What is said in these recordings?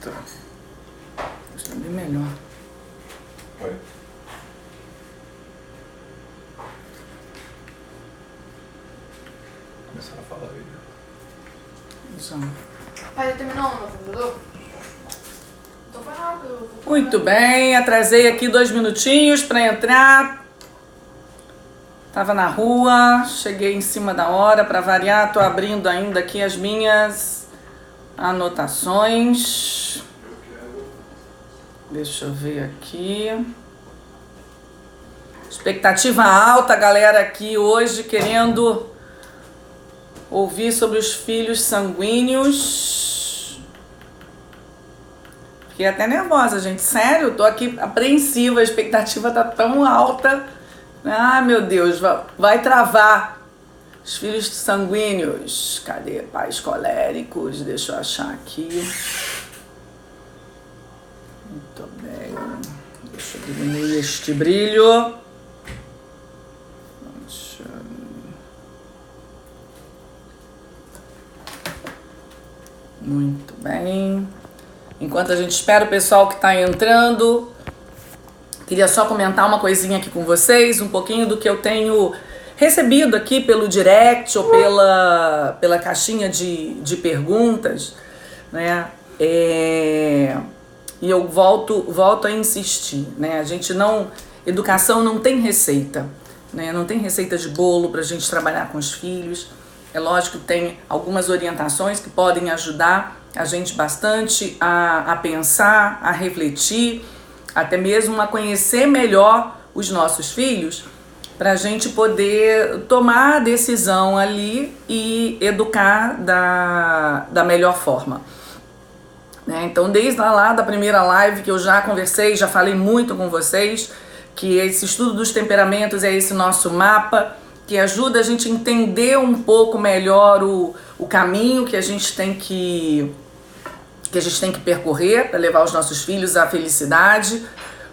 Pronto. Está bem melhor. Oi? Começaram a falar aí. Já. Pai, já terminou no computador? Então foi rápido. Muito bem, atrasei aqui 2 minutinhos para entrar. Tava na rua, cheguei em cima da hora para variar. Tô abrindo ainda aqui as minhas anotações. Deixa eu ver aqui. Expectativa alta, galera, aqui hoje querendo ouvir sobre os filhos sanguíneos. Fiquei até nervosa, gente. Sério, tô aqui apreensiva, a expectativa tá tão alta. Ah, meu Deus, vai travar. Os filhos sanguíneos. Cadê? Pais coléricos. Deixa eu achar aqui. Muito bem. Deixa eu diminuir este brilho. Muito bem. Enquanto a gente espera o pessoal que está entrando, queria só comentar uma coisinha aqui com vocês, um pouquinho do que eu tenho recebido aqui pelo direct ou pela caixinha de perguntas, né? E eu volto a insistir, né? Educação não tem receita, né? Não tem receita de bolo para a gente trabalhar com os filhos. É lógico que tem algumas orientações que podem ajudar a gente bastante a pensar, a refletir, até mesmo a conhecer melhor os nossos filhos, para a gente poder tomar a decisão ali e educar da melhor forma. Né? Então, desde lá da primeira live que eu já conversei, já falei muito com vocês, que esse estudo dos temperamentos é esse nosso mapa, que ajuda a gente a entender um pouco melhor o caminho que a gente tem que percorrer para levar os nossos filhos à felicidade,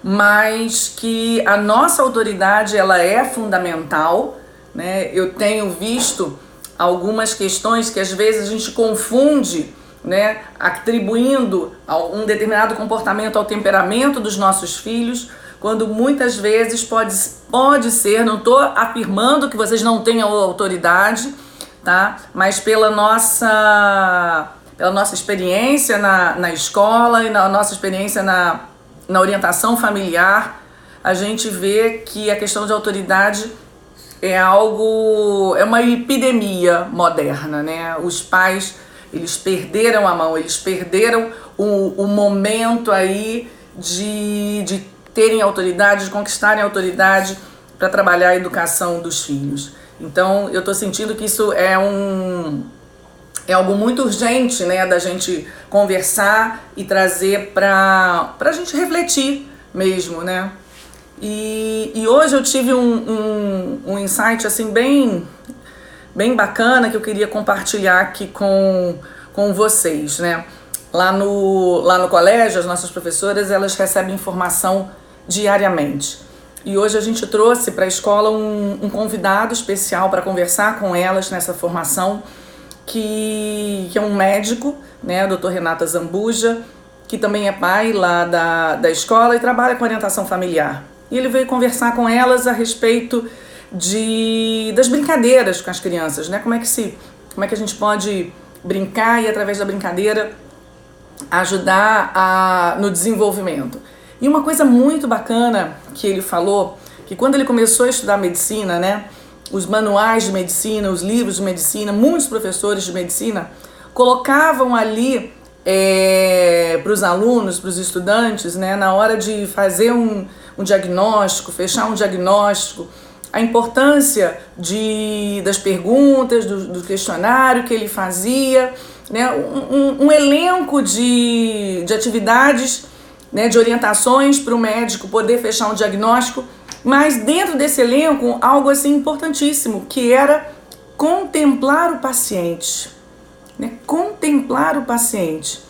mas que a nossa autoridade ela é fundamental, né? Eu tenho visto algumas questões que às vezes a gente confunde, né, atribuindo um determinado comportamento ao temperamento dos nossos filhos, quando muitas vezes pode ser, não estou afirmando que vocês não tenham autoridade, tá? Mas pela nossa experiência na escola e na nossa experiência na orientação familiar, a gente vê que a questão de autoridade é uma epidemia moderna, né? Os pais, eles perderam a mão, eles perderam o momento aí de terem autoridade, de conquistarem autoridade para trabalhar a educação dos filhos. Então, eu estou sentindo que isso é algo muito urgente, né, da gente conversar e trazer para a gente refletir mesmo, né? E hoje eu tive um insight assim bem bacana que eu queria compartilhar aqui com vocês, né? Lá no colégio, as nossas professoras, elas recebem informação diariamente. E hoje a gente trouxe para a escola um convidado especial para conversar com elas nessa formação, que é um médico, né, o Dr. Renato Zambuja, que também é pai lá da escola e trabalha com orientação familiar. E ele veio conversar com elas a respeito das brincadeiras com as crianças, né? Como é que a gente pode brincar e através da brincadeira ajudar no desenvolvimento. E uma coisa muito bacana que ele falou, que quando ele começou a estudar medicina, né, os manuais de medicina, os livros de medicina, muitos professores de medicina colocavam ali para os alunos, para os estudantes, né, na hora de fazer um diagnóstico, fechar um diagnóstico, a importância das perguntas, do questionário que ele fazia, né, um elenco de atividades, né, de orientações para o médico poder fechar um diagnóstico, mas dentro desse elenco, algo assim importantíssimo, que era contemplar o paciente, né, contemplar o paciente.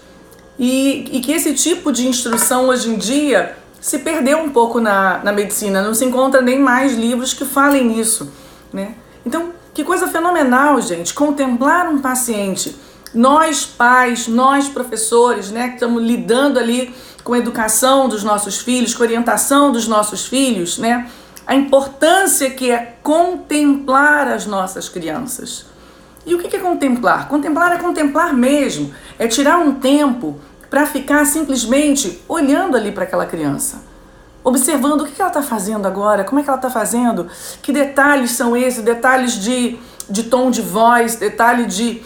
E que esse tipo de instrução hoje em dia se perdeu um pouco na medicina, não se encontra nem mais livros que falem nisso, né? Então, que coisa fenomenal, gente, contemplar um paciente, nós pais, nós professores, né, que estamos lidando ali com a educação dos nossos filhos, com a orientação dos nossos filhos, né, a importância que é contemplar as nossas crianças. E o que é contemplar? Contemplar é contemplar mesmo, é tirar um tempo para ficar simplesmente olhando ali para aquela criança, observando o que ela está fazendo agora, como é que ela está fazendo, que detalhes são esses, detalhes de tom de voz, detalhe de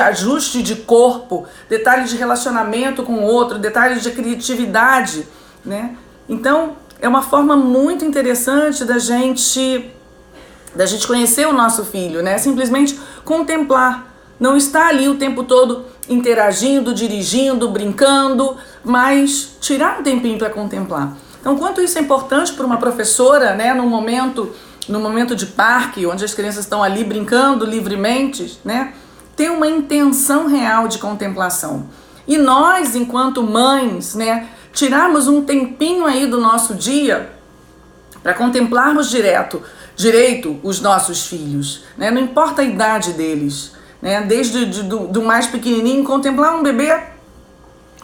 ajuste de corpo, detalhes de relacionamento com o outro, detalhes de criatividade, né? Então, é uma forma muito interessante da gente conhecer o nosso filho, né? Simplesmente contemplar. Não está ali o tempo todo interagindo, dirigindo, brincando, mas tirar um tempinho para contemplar. Então, quanto isso é importante para uma professora, né? No momento de parque, onde as crianças estão ali brincando livremente, né? Ter uma intenção real de contemplação. E nós, enquanto mães, né? Tirarmos um tempinho aí do nosso dia para contemplarmos direito os nossos filhos, né? Não importa a idade deles, né? Desde do mais pequenininho, contemplar um bebê,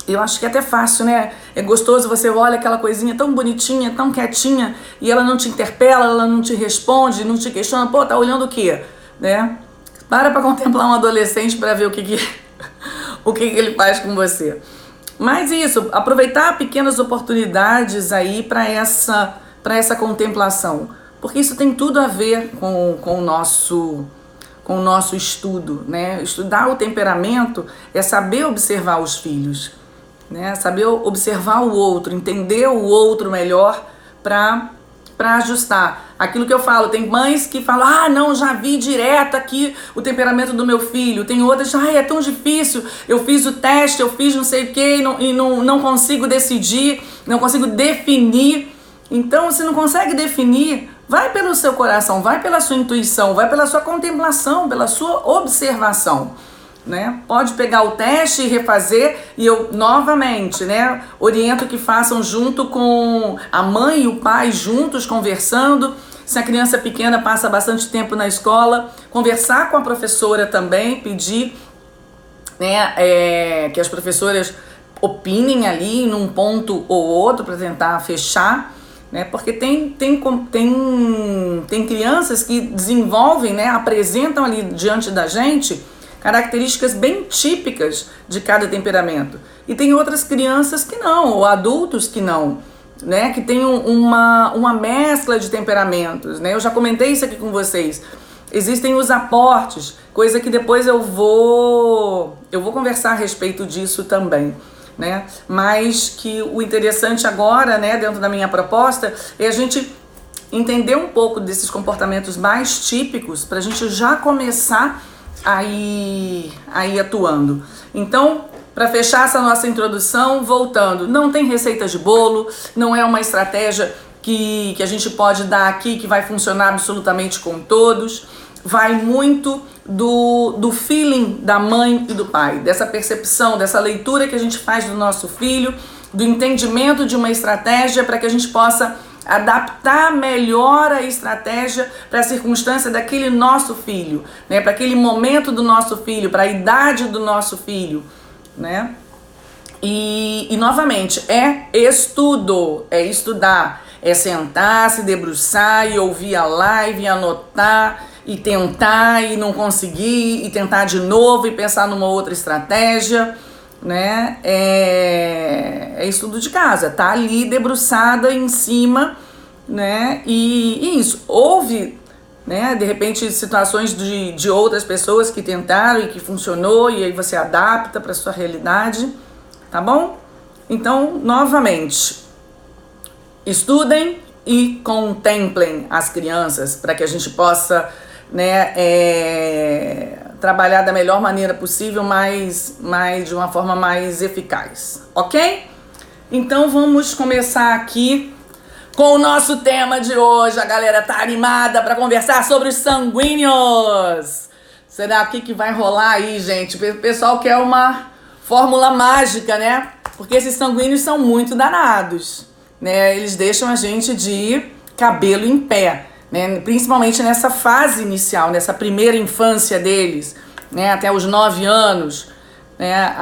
eu acho que é até fácil, né? É gostoso, você olha aquela coisinha tão bonitinha, tão quietinha, e ela não te interpela, ela não te responde, não te questiona, pô, tá olhando o quê? Né? Para contemplar um adolescente para ver o que ele faz com você. Mas isso, aproveitar pequenas oportunidades aí para essa contemplação, porque isso tem tudo a ver com o nosso estudo, né? Estudar o temperamento é saber observar os filhos, né? Saber observar o outro, entender o outro melhor para ajustar. Aquilo que eu falo, tem mães que falam, não, já vi direto aqui o temperamento do meu filho. Tem outras, é tão difícil, eu fiz o teste, eu fiz não sei o que e não consigo decidir, não consigo definir. Então, se não consegue definir, vai pelo seu coração, vai pela sua intuição, vai pela sua contemplação, pela sua observação, né? Pode pegar o teste e refazer, e eu novamente, né, oriento que façam junto com a mãe e o pai, juntos conversando. Se a criança pequena passa bastante tempo na escola, conversar com a professora também, pedir, né, que as professoras opinem ali num ponto ou outro para tentar fechar, né? Porque tem crianças que desenvolvem, né, apresentam ali diante da gente características bem típicas de cada temperamento. E tem outras crianças que não, ou adultos que não, né? Que tem uma mescla de temperamentos, né? Eu já comentei isso aqui com vocês. Existem os aportes, coisa que depois eu vou conversar a respeito disso também, né? Mas que o interessante agora, né, dentro da minha proposta, é a gente entender um pouco desses comportamentos mais típicos para a gente já começar aí atuando. Então, para fechar essa nossa introdução, voltando, não tem receita de bolo, não é uma estratégia que a gente pode dar aqui que vai funcionar absolutamente com todos. Vai muito do feeling da mãe e do pai, dessa percepção, dessa leitura que a gente faz do nosso filho, do entendimento de uma estratégia para que a gente possa adaptar melhor a estratégia para a circunstância daquele nosso filho, né? Para aquele momento do nosso filho, para a idade do nosso filho, né? E novamente, é estudo, é estudar, é sentar, se debruçar e ouvir a live, e anotar, e tentar e não conseguir, e tentar de novo e pensar numa outra estratégia, né? É estudo de casa, tá ali debruçada em cima, né? E isso, houve, né, de repente situações de outras pessoas que tentaram e que funcionou, e aí você adapta para sua realidade, tá bom? Então, novamente, estudem e contemplem as crianças para que a gente possa, né, trabalhar da melhor maneira possível, mas de uma forma mais eficaz, ok? Então vamos começar aqui com o nosso tema de hoje. A galera tá animada para conversar sobre os sanguíneos. Será o que vai rolar aí, gente? O pessoal quer uma fórmula mágica, né? Porque esses sanguíneos são muito danados, né? Eles deixam a gente de cabelo em pé, né? Principalmente nessa fase inicial, nessa primeira infância deles, né, até os 9 anos, né,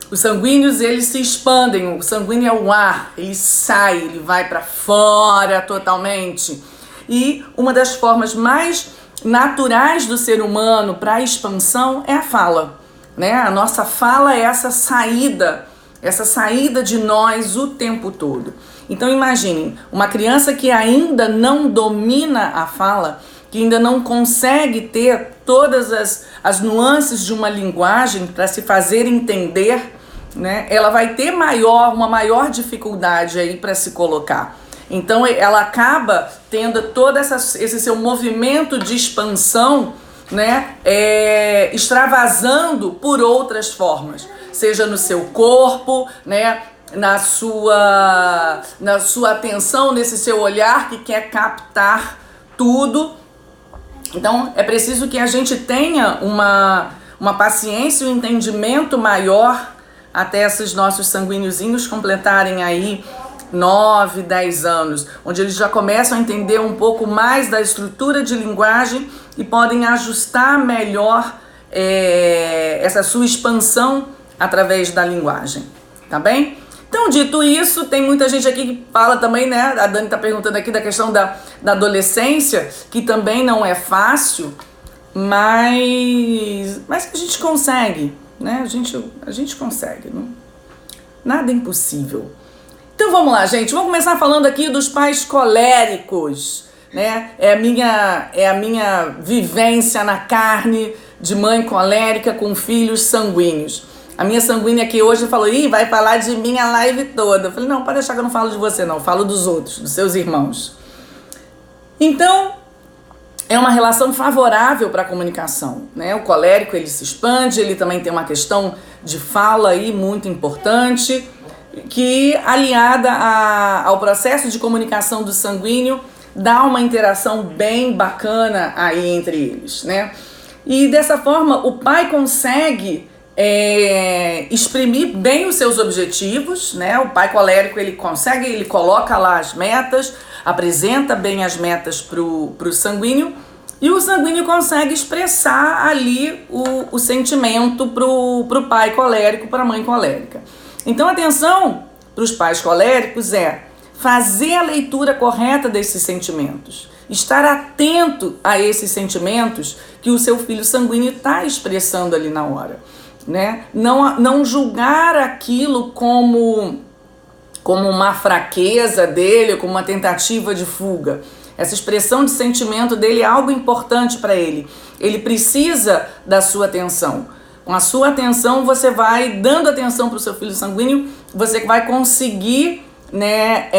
os sanguíneos, eles se expandem. O sanguíneo é o ar, ele sai, ele vai para fora totalmente. E uma das formas mais naturais do ser humano para a expansão é a fala, né? A nossa fala é essa saída de nós o tempo todo. Então imaginem, uma criança que ainda não domina a fala, que ainda não consegue ter todas as nuances de uma linguagem para se fazer entender, né? Ela vai ter uma maior dificuldade aí para se colocar. Então ela acaba tendo todo esse seu movimento de expansão, né, extravasando por outras formas, seja no seu corpo, né, na sua atenção, nesse seu olhar que quer captar tudo. Então é preciso que a gente tenha uma paciência e um entendimento maior até esses nossos sanguíneuzinhos completarem aí 9, 10 anos, onde eles já começam a entender um pouco mais da estrutura de linguagem e podem ajustar melhor essa sua expansão através da linguagem, tá bem? Então, dito isso, tem muita gente aqui que fala também, né? A Dani tá perguntando aqui da questão da adolescência, que também não é fácil, mas que a gente consegue, né? A gente consegue, não? Nada é impossível. Então vamos lá, gente. Vamos começar falando aqui dos pais coléricos, né? É a minha vivência na carne de mãe colérica com filhos sanguíneos. A minha sanguínea aqui hoje falou, vai falar de mim a live toda. Eu falei, não, pode deixar que eu não falo de você não, eu falo dos outros, dos seus irmãos. Então, é uma relação favorável para a comunicação, né? O colérico, ele se expande, ele também tem uma questão de fala aí muito importante, que aliada ao processo de comunicação do sanguíneo, dá uma interação bem bacana aí entre eles, né? E dessa forma, o pai consegue exprimir bem os seus objetivos, né? O pai colérico, ele coloca lá as metas, apresenta bem as metas pro sanguíneo, e o sanguíneo consegue expressar ali o sentimento pro pai colérico, para a mãe colérica. Então, atenção para os pais coléricos fazer a leitura correta desses sentimentos, estar atento a esses sentimentos que o seu filho sanguíneo está expressando ali na hora, né? Não julgar aquilo como uma fraqueza dele, como uma tentativa de fuga. Essa expressão de sentimento dele é algo importante para ele. Ele precisa da sua atenção. Com a sua atenção, você vai dando atenção para o seu filho sanguíneo, você vai conseguir, né,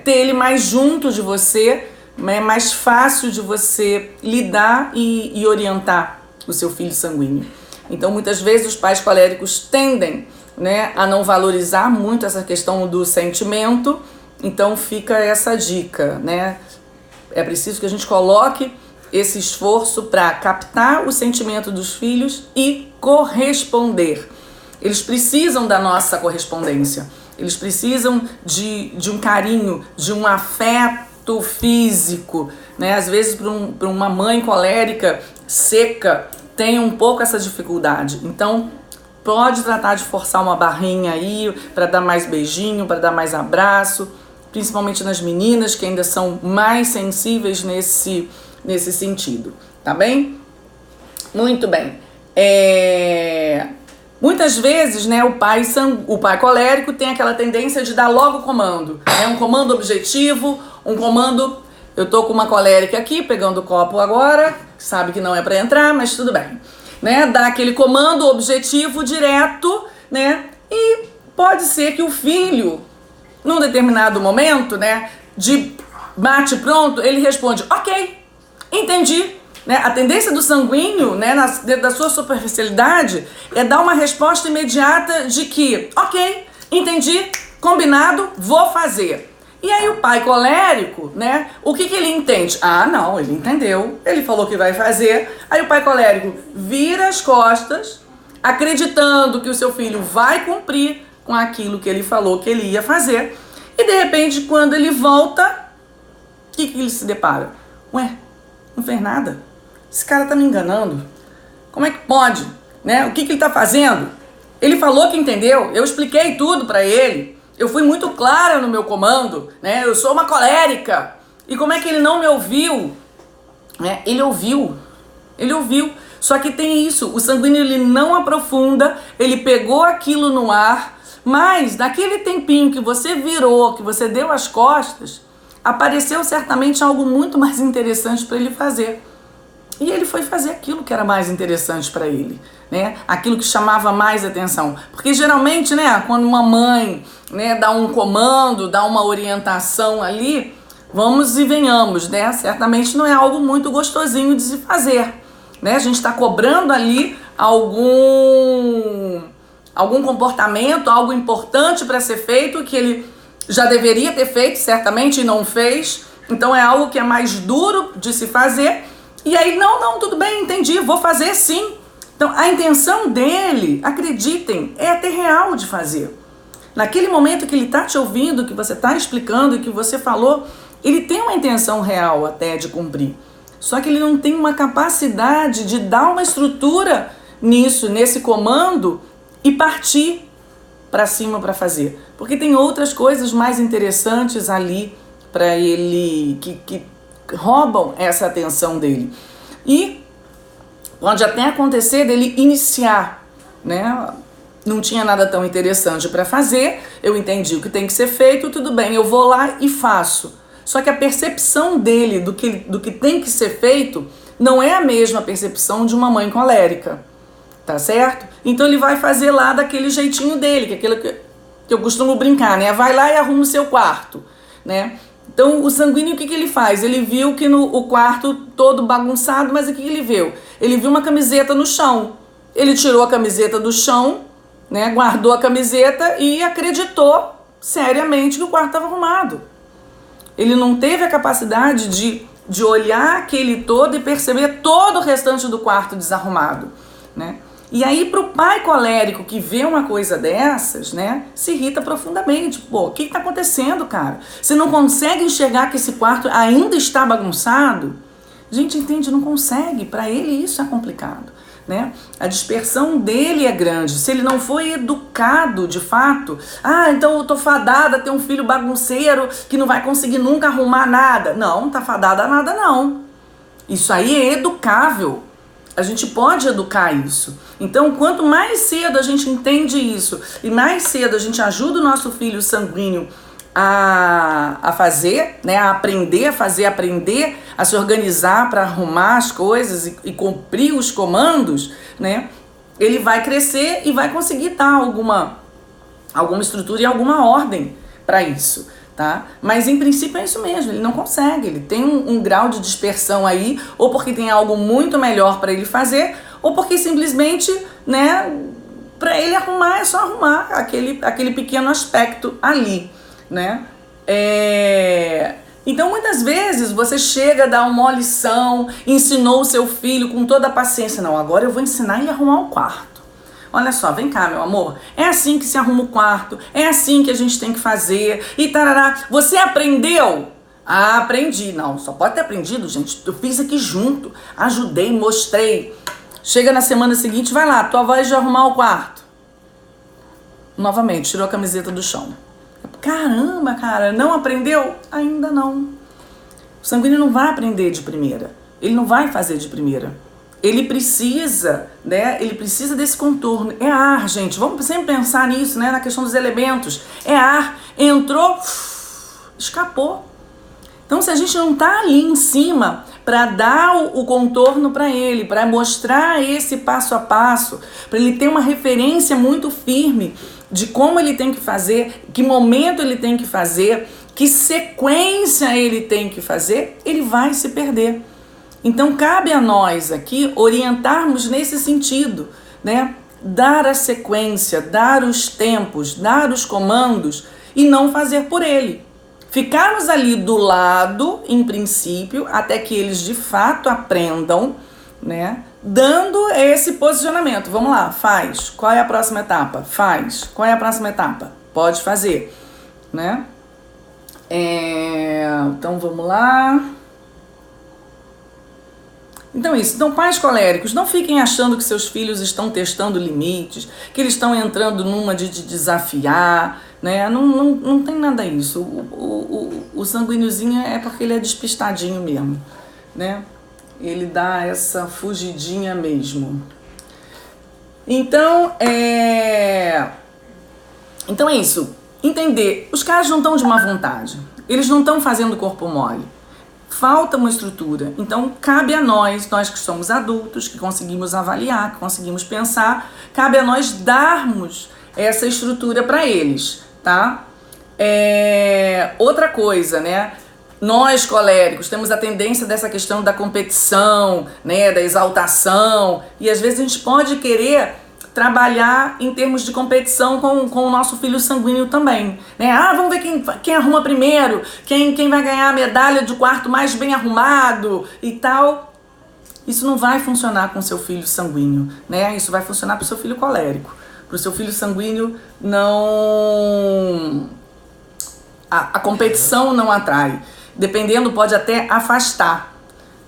ter ele mais junto de você, é mais fácil de você lidar e orientar o seu filho sanguíneo. Então, muitas vezes, os pais coléricos tendem, né, a não valorizar muito essa questão do sentimento. Então, fica essa dica, né? É preciso que a gente coloque esse esforço para captar o sentimento dos filhos e corresponder. Eles precisam da nossa correspondência. Eles precisam de um carinho, de um afeto físico, né? Às vezes, para uma mãe colérica seca, tem um pouco essa dificuldade. Então, pode tratar de forçar uma barrinha aí para dar mais beijinho, para dar mais abraço, principalmente nas meninas que ainda são mais sensíveis nesse sentido, tá bem? Muito bem. Muitas vezes, né, o pai colérico tem aquela tendência de dar logo comando, né? Um comando objetivo, um comando... Eu tô com uma colérica aqui, pegando o copo agora, sabe que não é para entrar, mas tudo bem, né? Dá aquele comando objetivo direto, né? E pode ser que o filho, num determinado momento, né, de bate pronto, ele responde, ok, entendi, né? A tendência do sanguíneo, né, dentro da sua superficialidade, é dar uma resposta imediata de que, ok, entendi, combinado, vou fazer. E aí o pai colérico, né, o que ele entende? Ah, não, ele entendeu, ele falou que vai fazer. Aí o pai colérico vira as costas, acreditando que o seu filho vai cumprir com aquilo que ele falou que ele ia fazer. E de repente, quando ele volta, o que ele se depara? Ué, não fez nada? Esse cara tá me enganando. Como é que pode? Né? O que ele está fazendo? Ele falou que entendeu, eu expliquei tudo para ele, eu fui muito clara no meu comando, né? Eu sou uma colérica. E como é que ele não me ouviu? Né? Ele ouviu. Só que tem isso, o sanguíneo ele não aprofunda, ele pegou aquilo no ar, mas naquele tempinho que você virou, que você deu as costas, apareceu certamente algo muito mais interessante para ele fazer. E ele foi fazer aquilo que era mais interessante para ele, né? Aquilo que chamava mais atenção. Porque geralmente, né, quando uma mãe, né, dá um comando, dá uma orientação ali, vamos e venhamos, né? Certamente não é algo muito gostosinho de se fazer, né? A gente está cobrando ali algum comportamento, algo importante para ser feito, que ele já deveria ter feito, certamente, e não fez. Então é algo que é mais duro de se fazer. E aí, não, tudo bem, entendi, vou fazer sim. Então, a intenção dele, acreditem, é até real de fazer. Naquele momento que ele está te ouvindo, que você está explicando e que você falou, ele tem uma intenção real até de cumprir. Só que ele não tem uma capacidade de dar uma estrutura nisso, nesse comando, e partir para cima para fazer. Porque tem outras coisas mais interessantes ali para ele, que roubam essa atenção dele. E pode até acontecer dele iniciar, né? Não tinha nada tão interessante para fazer, eu entendi o que tem que ser feito, tudo bem, eu vou lá e faço. Só que a percepção dele do que tem que ser feito não é a mesma percepção de uma mãe colérica, tá certo? Então ele vai fazer lá daquele jeitinho dele, que é aquilo que eu costumo brincar, né? Vai lá e arruma o seu quarto, né? Então o sanguíneo, o que ele faz? Ele viu que o quarto todo bagunçado, mas o que ele viu? Ele viu uma camiseta no chão. Ele tirou a camiseta do chão, né? Guardou a camiseta e acreditou seriamente que o quarto estava arrumado. Ele não teve a capacidade de olhar aquele todo e perceber todo o restante do quarto desarrumado, né? E aí, para o pai colérico que vê uma coisa dessas, né, se irrita profundamente. Pô, o que está acontecendo, cara? Você não consegue enxergar que esse quarto ainda está bagunçado? Gente, entende? Não consegue. Para ele isso é complicado, né? A dispersão dele é grande. Se ele não foi educado de fato, então eu tô fadada a ter um filho bagunceiro que não vai conseguir nunca arrumar nada. Não tá fadada a nada, não. Isso aí é educável. A gente pode educar isso. Então, quanto mais cedo a gente entende isso e mais cedo a gente ajuda o nosso filho sanguíneo a fazer, né, a aprender a fazer, aprender a se organizar para arrumar as coisas e cumprir os comandos, né, ele vai crescer e vai conseguir dar alguma estrutura e alguma ordem para isso. Tá? Mas em princípio é isso mesmo, ele não consegue, ele tem um grau de dispersão aí, ou porque tem algo muito melhor para ele fazer, ou porque simplesmente, né, para ele arrumar é só arrumar aquele pequeno aspecto ali, né? Então muitas vezes você chega a dar uma lição, ensinou o seu filho com toda a paciência, não, agora eu vou ensinar ele a arrumar o quarto. Olha só, vem cá, meu amor, é assim que se arruma o quarto, é assim que a gente tem que fazer, e tarará. Você aprendeu? Ah, aprendi. Não, só pode ter aprendido, gente. Eu fiz aqui junto, ajudei, mostrei. Chega na semana seguinte, vai lá, tua voz de arrumar o quarto. Novamente, tirou a camiseta do chão. Caramba, cara, não aprendeu? Ainda não. O sanguíneo não vai aprender de primeira, ele não vai fazer de primeira. Ele precisa, né? Ele precisa desse contorno. É ar, gente. Vamos sempre pensar nisso, né? Na questão dos elementos. É ar. Entrou, escapou. Então, se a gente não tá ali em cima para dar o contorno para ele, para mostrar esse passo a passo, para ele ter uma referência muito firme de como ele tem que fazer, que momento ele tem que fazer, que sequência ele tem que fazer, ele vai se perder. Então, cabe a nós aqui orientarmos nesse sentido, né? Dar a sequência, dar os tempos, dar os comandos e não fazer por ele. Ficarmos ali do lado, em princípio, até que eles de fato aprendam, né? Dando esse posicionamento. Vamos lá, faz. Qual é a próxima etapa? Faz. Qual é a próxima etapa? Pode fazer, né? Então, vamos lá. Então é isso. Então, pais coléricos, não fiquem achando que seus filhos estão testando limites, que eles estão entrando numa de desafiar, né? Não tem nada disso. O sanguíniozinho é porque ele é despistadinho mesmo, né? Ele dá essa fugidinha mesmo. Então é isso. Entender. Os caras não estão de má vontade. Eles não estão fazendo corpo mole. Falta uma estrutura. Então, cabe a nós que somos adultos, que conseguimos avaliar, que conseguimos pensar, cabe a nós darmos essa estrutura para eles, tá? Outra coisa, né? Nós, coléricos, temos a tendência dessa questão da competição, né? Da exaltação, e às vezes a gente pode querer trabalhar em termos de competição com o nosso filho sanguíneo também, né? Vamos ver quem arruma primeiro, quem vai ganhar a medalha de quarto mais bem arrumado e tal. Isso não vai funcionar com o seu filho sanguíneo, né? Isso vai funcionar para o seu filho colérico. Para o seu filho sanguíneo, não... A competição não atrai. Dependendo, pode até afastar,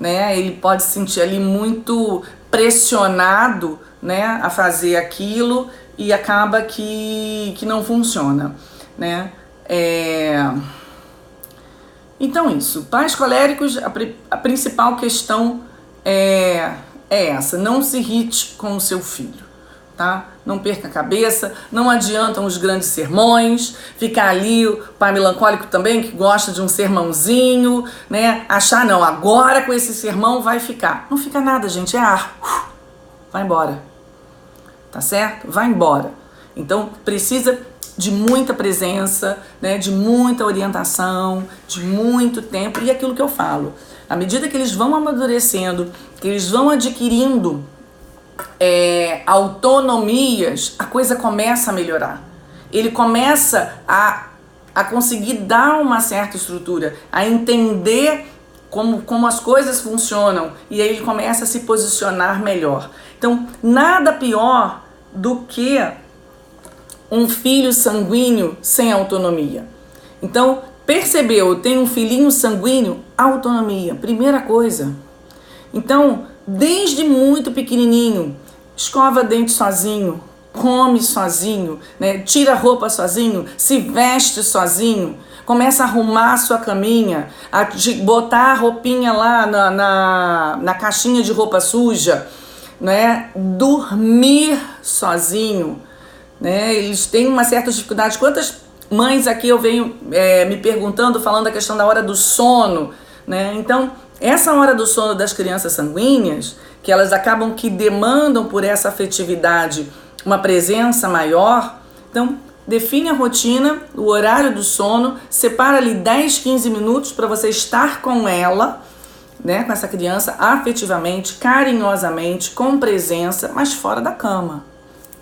né? Ele pode se sentir ali muito pressionado, né, a fazer aquilo e acaba que não funciona, né? Então isso, pais coléricos, a principal questão é essa: não se irrite com o seu filho, tá? Não perca a cabeça, não adiantam os grandes sermões, ficar ali, o pai melancólico também, que gosta de um sermãozinho, né? Achar, não, agora com esse sermão vai ficar. Não fica nada, gente, é ar. Vai embora. Tá certo? Vai embora. Então, precisa de muita presença, né? De muita orientação, de muito tempo. E aquilo que eu falo, à medida que eles vão amadurecendo, que eles vão adquirindo autonomias, a coisa começa a melhorar. Ele começa a conseguir dar uma certa estrutura, a entender como as coisas funcionam, e aí ele começa a se posicionar melhor. Então, nada pior do que um filho sanguíneo sem autonomia. Então, percebeu, eu tenho um filhinho sanguíneo, autonomia, primeira coisa. Então, desde muito pequenininho, escova dente sozinho, come sozinho, né? Tira a roupa sozinho, se veste sozinho, começa a arrumar a sua caminha, a botar a roupinha lá na caixinha de roupa suja, né? Dormir sozinho, né? Eles têm uma certa dificuldade. Quantas mães aqui eu venho me perguntando, falando da questão da hora do sono, né? Então, essa hora do sono das crianças sanguíneas, que elas acabam que demandam por essa afetividade uma presença maior, então define a rotina, o horário do sono, separa ali 10, 15 minutos para você estar com ela, né, com essa criança, afetivamente, carinhosamente, com presença, mas fora da cama,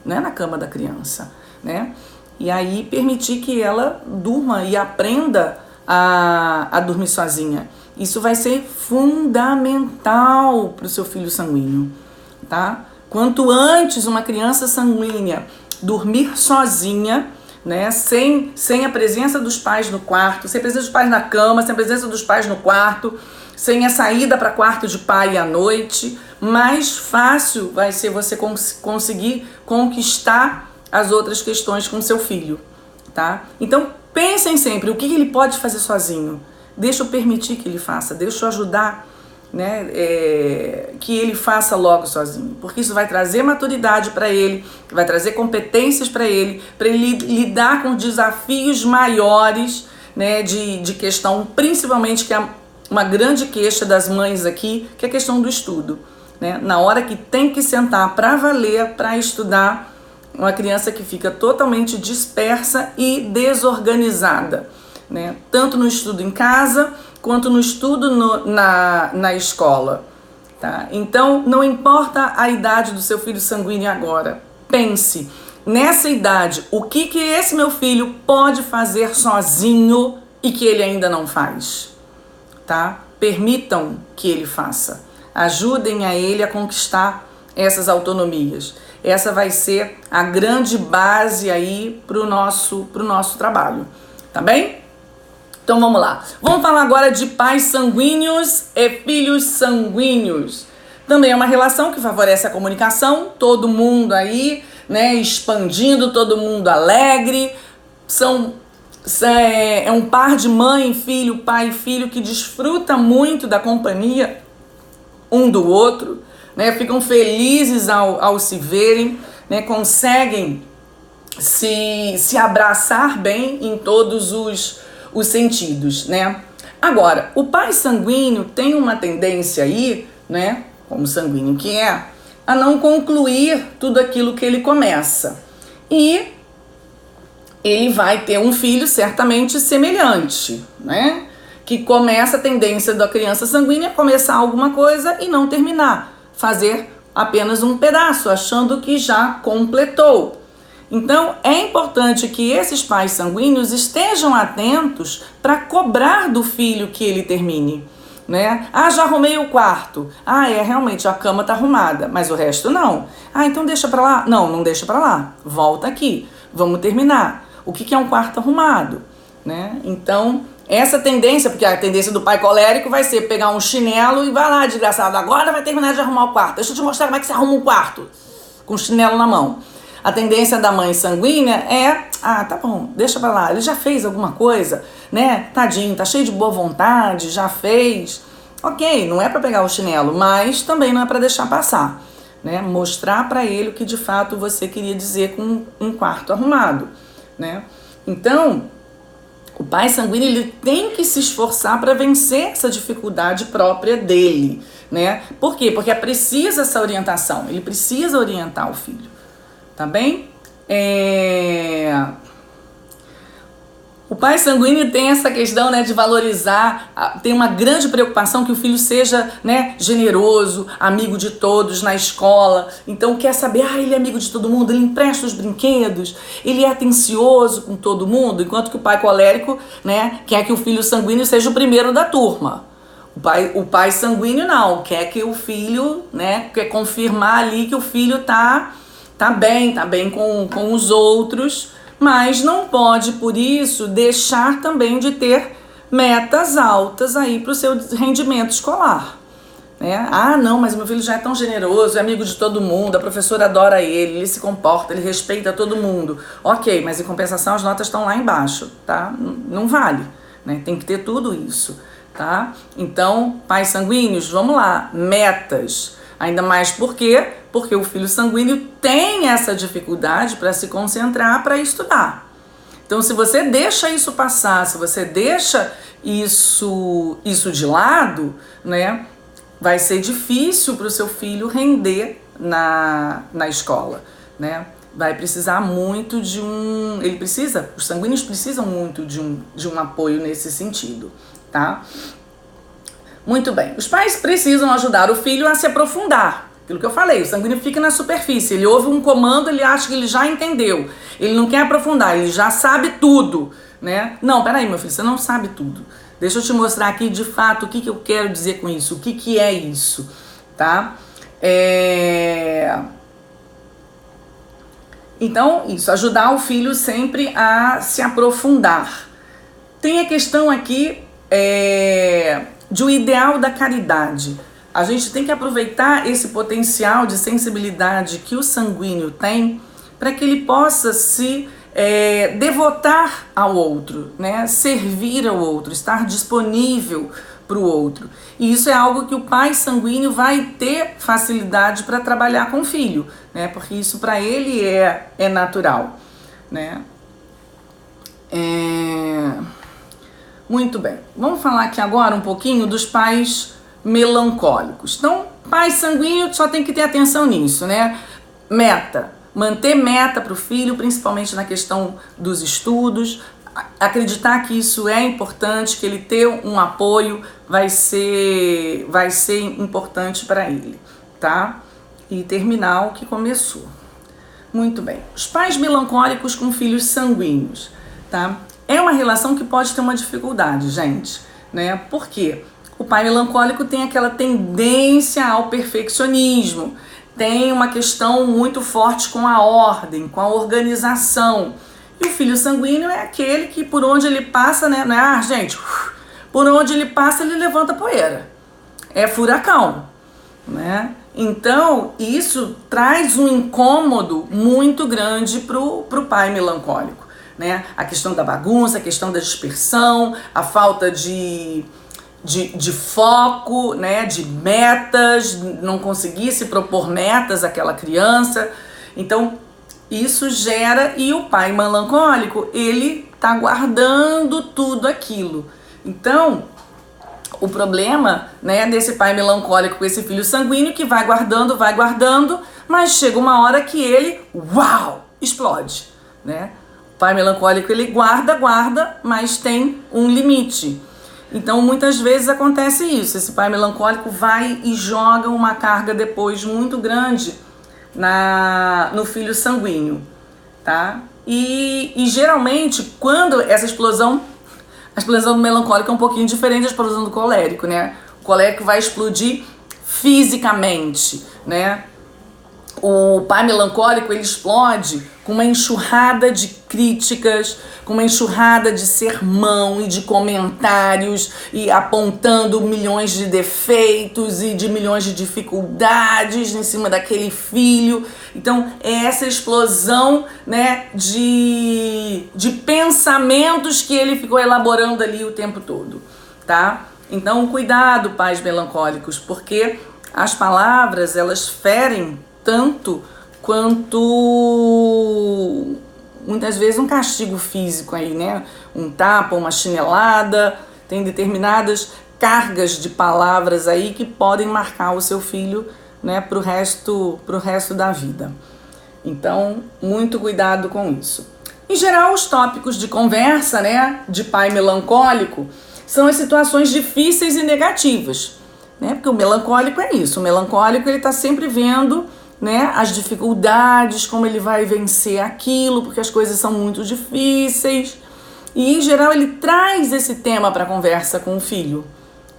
não é na cama da criança, né? E aí permitir que ela durma e aprenda a dormir sozinha. Isso vai ser fundamental para o seu filho sanguíneo, tá? Quanto antes uma criança sanguínea dormir sozinha, né, sem a presença dos pais no quarto, sem a presença dos pais na cama, sem a presença dos pais no quarto, sem a saída para quarto de pai à noite, mais fácil vai ser você conseguir conquistar as outras questões com seu filho, tá? Então, pensem sempre o que ele pode fazer sozinho. Deixa eu permitir que ele faça, deixa eu ajudar, né, que ele faça logo sozinho, porque isso vai trazer maturidade para ele, vai trazer competências para ele lidar com desafios maiores, né, de questão, principalmente que é uma grande queixa das mães aqui, que é a questão do estudo, né? Na hora que tem que sentar para valer, para estudar, uma criança que fica totalmente dispersa e desorganizada, né? Tanto no estudo em casa, quanto no estudo na escola, tá? Então, não importa a idade do seu filho sanguíneo agora, pense, nessa idade, o que esse meu filho pode fazer sozinho e que ele ainda não faz, tá? Permitam que ele faça, ajudem a ele a conquistar essas autonomias. Essa vai ser a grande base aí pro nosso trabalho, tá bem? Então vamos lá. Vamos falar agora de pais sanguíneos e filhos sanguíneos. Também é uma relação que favorece a comunicação, todo mundo aí, né, expandindo, todo mundo alegre. É um par de mãe e filho, pai e filho que desfruta muito da companhia um do outro, né, ficam felizes ao se verem, né, conseguem se abraçar bem em todos os sentidos, né? Agora, o pai sanguíneo tem uma tendência aí, né, como sanguíneo que é, a não concluir tudo aquilo que ele começa. E ele vai ter um filho certamente semelhante, né? Que começa a tendência da criança sanguínea a começar alguma coisa e não terminar, fazer apenas um pedaço, achando que já completou. Então, é importante que esses pais sanguíneos estejam atentos para cobrar do filho que ele termine, né? Ah, já arrumei o quarto. Ah, realmente, a cama tá arrumada, mas o resto não. Ah, então deixa para lá. Não, não deixa para lá. Volta aqui. Vamos terminar. O que é um quarto arrumado, né? Então, essa tendência, porque a tendência do pai colérico vai ser pegar um chinelo e vai lá, desgraçado, agora vai terminar de arrumar o quarto. Deixa eu te mostrar como é que você arruma um quarto, com o chinelo na mão. A tendência da mãe sanguínea é, tá bom, deixa pra lá, ele já fez alguma coisa, né? Tadinho, tá cheio de boa vontade, já fez. Ok, não é pra pegar o chinelo, mas também não é pra deixar passar, né? Mostrar pra ele o que de fato você queria dizer com um quarto arrumado, né? Então, o pai sanguíneo ele tem que se esforçar para vencer essa dificuldade própria dele, né? Por quê? Porque precisa essa orientação, ele precisa orientar o filho. Tá bem? O pai sanguíneo tem essa questão, né, de valorizar, tem uma grande preocupação que o filho seja, né, generoso, amigo de todos na escola. Então quer saber, ele é amigo de todo mundo, ele empresta os brinquedos, ele é atencioso com todo mundo, enquanto que o pai colérico, né, quer que o filho sanguíneo seja o primeiro da turma. O pai sanguíneo não, quer que o filho, né, quer confirmar ali que o filho tá bem com os outros, mas não pode, por isso, deixar também de ter metas altas aí para o seu rendimento escolar, né? Ah, não, mas meu filho já é tão generoso, é amigo de todo mundo, a professora adora ele se comporta, ele respeita todo mundo. Ok, mas em compensação as notas estão lá embaixo, tá? Não vale, né? Tem que ter tudo isso, tá? Então, pais sanguíneos, vamos lá, metas. Ainda mais porque o filho sanguíneo tem essa dificuldade para se concentrar, para estudar. Então, se você deixa isso passar, se você deixa isso de lado, né, vai ser difícil para o seu filho render na escola, né? Vai precisar muito os sanguíneos precisam muito de um apoio nesse sentido, tá? Muito bem, os pais precisam ajudar o filho a se aprofundar. Aquilo que eu falei, o sanguíneo fica na superfície, ele ouve um comando, ele acha que ele já entendeu, ele não quer aprofundar, ele já sabe tudo, né? Não, peraí, meu filho, você não sabe tudo. Deixa eu te mostrar aqui de fato o que eu quero dizer com isso, o que é isso, tá? Então, isso, ajudar o filho sempre a se aprofundar. Tem a questão aqui de um ideal da caridade. A gente tem que aproveitar esse potencial de sensibilidade que o sanguíneo tem para que ele possa se devotar ao outro, né? Servir ao outro, estar disponível para o outro. E isso é algo que o pai sanguíneo vai ter facilidade para trabalhar com o filho, né? Porque isso para ele é natural, né? Muito bem, vamos falar aqui agora um pouquinho dos pais melancólicos. Então, pai sanguíneo só tem que ter atenção nisso, né? Meta, manter meta para o filho, principalmente na questão dos estudos, acreditar que isso é importante, que ele ter um apoio vai ser importante para ele, tá? E terminar o que começou. Muito bem, os pais melancólicos com filhos sanguíneos, tá? É uma relação que pode ter uma dificuldade, gente, né? Por quê? O pai melancólico tem aquela tendência ao perfeccionismo, tem uma questão muito forte com a ordem, com a organização. E o filho sanguíneo é aquele que por onde ele passa, né? Gente, por onde ele passa ele levanta poeira. É furacão, né? Então, isso traz um incômodo muito grande pro pai melancólico, né? A questão da bagunça, a questão da dispersão, a falta de foco, né? De metas, não conseguir se propor metas àquela criança. Então, isso gera, e o pai melancólico, ele tá guardando tudo aquilo. Então, o problema, né, desse pai melancólico com esse filho sanguíneo que vai guardando, mas chega uma hora que ele, uau, explode, né? O pai melancólico, ele guarda, mas tem um limite. Então, muitas vezes acontece isso. Esse pai melancólico vai e joga uma carga depois muito grande no filho sanguíneo, tá? E geralmente, quando essa explosão... A explosão do melancólico é um pouquinho diferente da explosão do colérico, né? O colérico vai explodir fisicamente, né? O pai melancólico, ele explode com uma enxurrada de críticas, com uma enxurrada de sermão e de comentários, e apontando milhões de defeitos e de milhões de dificuldades em cima daquele filho. Então, é essa explosão, né, de pensamentos que ele ficou elaborando ali o tempo todo, tá? Então, cuidado, pais melancólicos, porque as palavras, elas ferem tanto quanto muitas vezes um castigo físico aí, né? Um tapa, uma chinelada, tem determinadas cargas de palavras aí que podem marcar o seu filho, né, pro resto da vida. Então, muito cuidado com isso. Em geral, os tópicos de conversa, né, de pai melancólico são as situações difíceis e negativas, né? Porque o melancólico é isso, o melancólico, ele tá sempre vendo, né, as dificuldades, como ele vai vencer aquilo, porque as coisas são muito difíceis. E, em geral, ele traz esse tema para a conversa com o filho,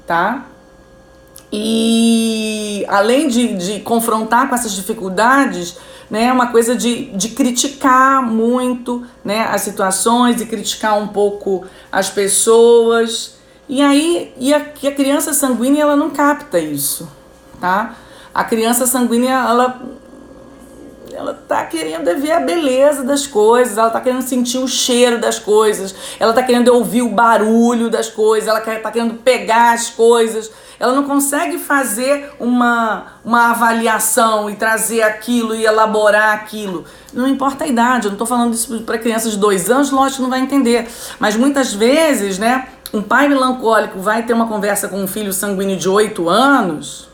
tá? E, além de confrontar com essas dificuldades, né, é uma coisa de criticar muito, né, as situações, de criticar um pouco as pessoas. E aí, a criança sanguínea, ela não capta isso, tá? A criança sanguínea, ela tá querendo ver a beleza das coisas, ela tá querendo sentir o cheiro das coisas, ela tá querendo ouvir o barulho das coisas, ela tá querendo pegar as coisas. Ela não consegue fazer uma avaliação e trazer aquilo e elaborar aquilo. Não importa a idade, eu não tô falando isso para crianças de 2 anos, lógico que não vai entender. Mas muitas vezes, né, um pai melancólico vai ter uma conversa com um filho sanguíneo de 8 anos...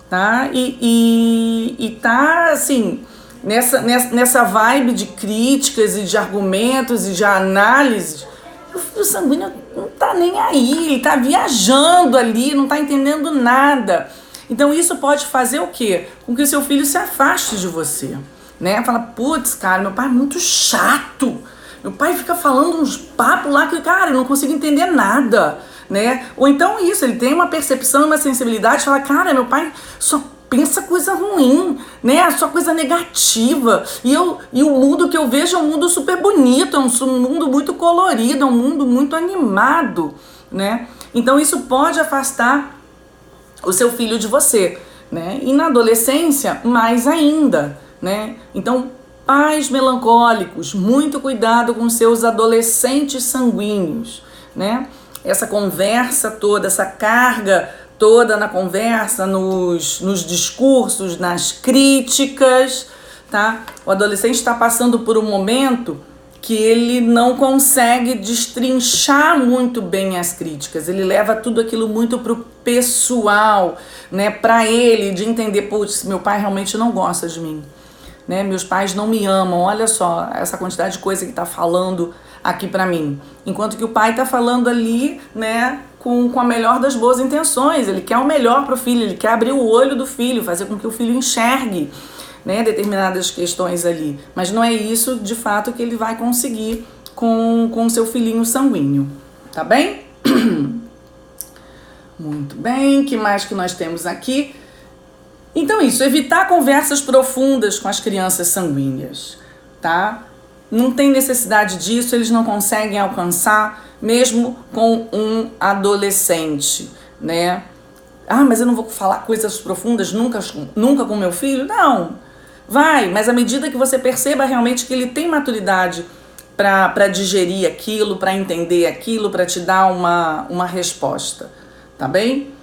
tá? E tá, assim, nessa vibe de críticas e de argumentos e de análises. O filho sanguíneo não tá nem aí, ele tá viajando ali, não tá entendendo nada. Então isso pode fazer o quê? Com que o seu filho se afaste de você, né? Fala, putz, cara, meu pai é muito chato. Meu pai fica falando uns papos lá que, cara, eu não consigo entender nada, né? Ou então isso, ele tem uma percepção, uma sensibilidade, fala, cara, meu pai só pensa coisa ruim, né? Só coisa negativa. E o mundo que eu vejo é um mundo super bonito, é um mundo muito colorido, é um mundo muito animado, né? Então isso pode afastar o seu filho de você, né? E na adolescência, mais ainda, né? Então, pais melancólicos, muito cuidado com seus adolescentes sanguíneos, né? Essa conversa toda, essa carga toda na conversa, nos discursos, nas críticas, tá? O adolescente está passando por um momento que ele não consegue destrinchar muito bem as críticas, ele leva tudo aquilo muito pro pessoal, né? Para ele, de entender, putz, meu pai realmente não gosta de mim, né? Meus pais não me amam, olha só essa quantidade de coisa que tá falando aqui pra mim. Enquanto que o pai tá falando ali, né, com a melhor das boas intenções, ele quer o melhor pro filho, ele quer abrir o olho do filho, fazer com que o filho enxergue, né, determinadas questões ali. Mas não é isso, de fato, que ele vai conseguir com o seu filhinho sanguíneo, tá bem? Muito bem, que mais que nós temos aqui? Então isso, evitar conversas profundas com as crianças sanguíneas, tá? Não tem necessidade disso, eles não conseguem alcançar, mesmo com um adolescente, né? Ah, mas eu não vou falar coisas profundas nunca com meu filho? Não, vai, mas à medida que você perceba realmente que ele tem maturidade para digerir aquilo, para entender aquilo, para te dar uma resposta, tá bem?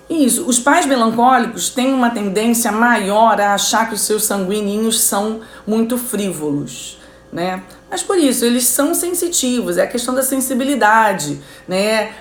Isso, os pais melancólicos têm uma tendência maior a achar que os seus sanguininhos são muito frívolos, né? Mas por isso, eles são sensitivos, é a questão da sensibilidade, né?